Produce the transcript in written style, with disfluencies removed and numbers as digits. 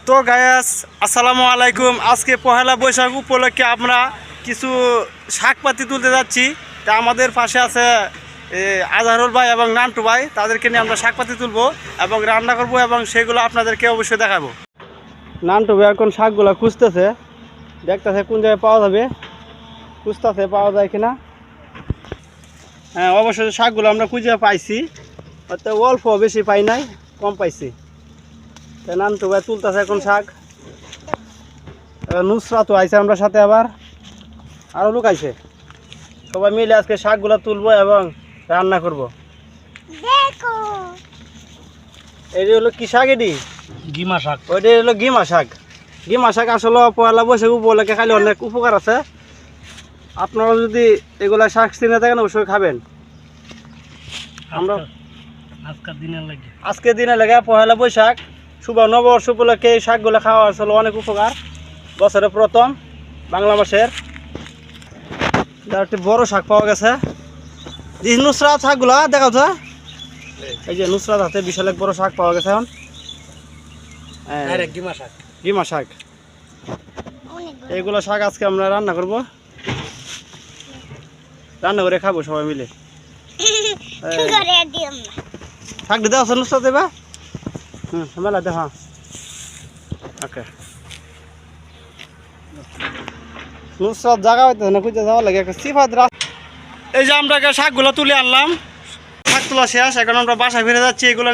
তো গায়াস আসসালামু আলাইকুম। আজকে পহেলা বৈশাখ উপলক্ষে আমরা কিছু শাকপাতি তুলতে যাচ্ছি। তা আমাদের পাশে আছে আজহারুল ভাই এবং নান্টু ভাই, তাদেরকে নিয়ে আমরা শাকপাতি তুলবো এবং রান্না করব এবং সেগুলো আপনাদেরকে অবশ্যই দেখাবো। নান্টু ভাই এখন শাকগুলো খুঁজতেছে, দেখতেছে কোন জায়গায় পাওয়া যাবে, খুঁজতেছে পাওয়া যায় কিনা। হ্যাঁ, অবশ্যই শাকগুলো আমরা খুঁজে পাইছি, হয়তো অল্প বেশি পাই নাই, কম পাইছি। নান্টু ভাই তুলতেছে এখন শাক। নুসরা তো আইছে আমরা সাথে, আরও লোক আইছে। সবাই মিলে আজকে শাকগুলো তুলবো এবং রান্না করব। এটি হলো কি শাক? এটি গিমা শাক। ওইটি হলো গিমা শাক। গিমা শাক আসলে পয়লা বৈশাখ উপলক্ষে খাইলে অনেক উপকার আছে। আপনারা যদি এগুলা শাক চিনে থাকেন অবশ্যই খাবেন। আমরা আজকের দিনে লাগে পয়লা বৈশাখ শুভ নববর্ষ উপলক্ষে এই শাকগুলো খাওয়া আসলে অনেক উপকার। বছরের প্রথম বাংলা মাসের একটি বড় শাক পাওয়া গেছে। নুসরাত শাকগুলা দেখা যায়, এই যে নুসরাত হাতে বিশাল এক বড় শাক পাওয়া গেছে। এখন গিমা শাক, এইগুলো শাক আজকে আমরা রান্না করব, রান্না করে খাবো সবাই মিলে। শাক দিতে আছে নুসরাত এবার মেলা দেখা। ওকে, নুসরাত জায়গা হইতে না, খুঁজে যাওয়া লাগে একটা সিফাত। এই যে আমরা শাকগুলো তুলে আনলাম, শাক তোলা শেষ, এখন আমরা বাসায় ফিরে যাচ্ছি। এগুলো